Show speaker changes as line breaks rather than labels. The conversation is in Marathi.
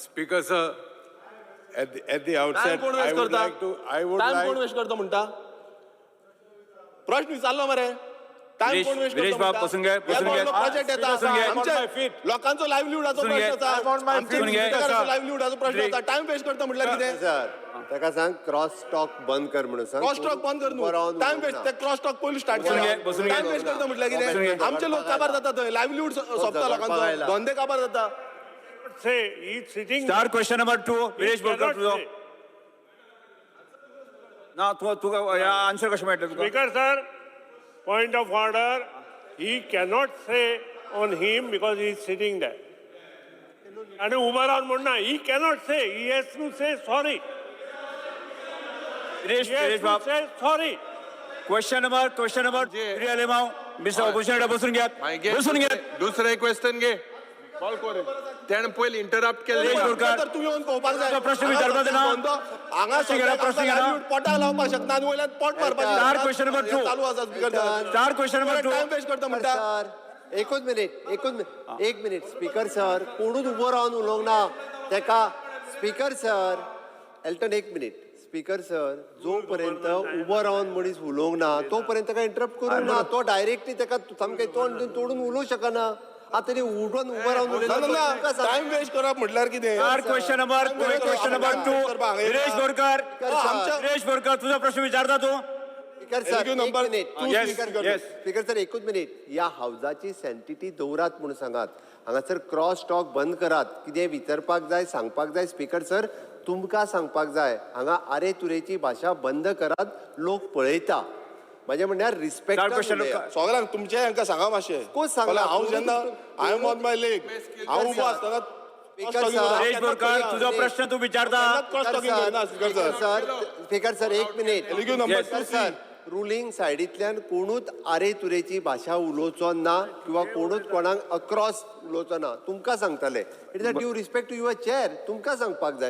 Speaker sir, at the outset,
कोण
I
वेस्ट
would
करता
like to, I would
time कोण
like,
वेस्ट करता म्हणता प्रश्न विचारलो मरे टाइम कोण वेस्ट
विरेश बाब, बसून घे, बसून घे.
प्रोजेक्ट येता
बसून घे.
आमचे लोकांचो लाईव्हलीहुडाचो
बसून घे.
प्रश्न
I want my
आमच्या
bसून घे.
लाईव्हलीहुडाचो प्रश्न
विरेश.
होता टाइम वेस्ट करता म्हटल्यार कितें
सर ताका सांग क्रॉस टॉक बंद कर म्हणून सांग.
क्रॉस टॉक बंद कर
उबो रावन
न्हू टाइम
उलोवंक
वेस्ट
ना.
ते क्रॉस टॉक पयलीं स्टार्ट
बसून घे,
केला
बसून घे.
टाइम वेस्ट करता म्हटल्यार
बसून घे.
कितें आमचे लोक काबार जाता थंय लाईव्हलीहूड सोंपता लोकांचो धंदे काबार जाता
Say he's sitting.
Star question number 2, Viresh Borkar,
cannot
तुझो.
say.
ना तू आन्सर कशें मेळटलें तुका?
Speaker sir, point of order. He cannot say on him because he is sitting there. And Umaran Munna, he cannot say. He has to say sorry.
Viresh
He has
Viresh
to
बाब,
say sorry.
Question number 3 Alemao mister opposition बसून घ्या, बसून घ्या.
दुसरे क्वेश्चन घे त्यानं पहिले इंटरप्ट केले
विरेश बोरकार,
तर तुम्ही येऊन पळोवपाक जाय
तुजो प्रश्न विचारपाक जाय ना?
हांगा
प्रश्न घे ना.
पोटाक लावपाक शकना आनी वयल्यान पोट मारपाक
Star question number 2.
चालू आसा speaker
Star question number 2.
Time waste करता म्हणटा
सर एकूच मिनिट एक मिनिट स्पीकर सर कोणूच उबो रावन उलोवंक ना तेका स्पीकर सर एल्टन एक मिनिट स्पीकर सर जोपर्यंत उबो रावन मनीस उलोवंक ना तोपर्यंत ताका इंटरप्ट करूंक ना तो डायरेक्टली ताका सामकें तोंड तोडून उलोवंक शकना आता तरी उडून उबो रावन उलयता
टाइम वेस्ट करप म्हटल्यार कितें
Star question number 2, Viresh Borkar. Viresh Borkar, तुझा प्रश्न विचारता तू?
Speaker sir
Thank you, number
एक minute.
two,
Yes,
speaker.
yes.
Speaker sir एकूच मिनिट या हावजाची सँटिटी दवरात म्हणून सांगात हांगासर क्रॉस टॉक बंद करात कितें विचारपाक जाय सांगपाक जाय स्पीकर सर तुमकां सांगपाक जाय हांगा आरे तुरेची भाशा बंद करात लोक पळयता माझे म्हणल्यार रिस्पेक्ट
Star question
सगळ्यांक तुमचे हांकां सांगा मातशें
कोच सांगला?
हांव जेन्ना I am on my leg हांव उबो आसतना
विरेश बोरकार, तुझा प्रश्न तू विचारता?
क्रॉस टॉकिंग करना स्पीकर सर
स्पीकर सर एक minute
Thank you, number
speaker
two,
sir ruling सायडींतल्यान कोणूच आरे तुरेची भाशा उलोवचो ना किंवा कोणूच कोणाक अक्रॉस उलोवचो ना तुमकां सांगतले it is a due respect to your chair तुमकां सांगपाक जाय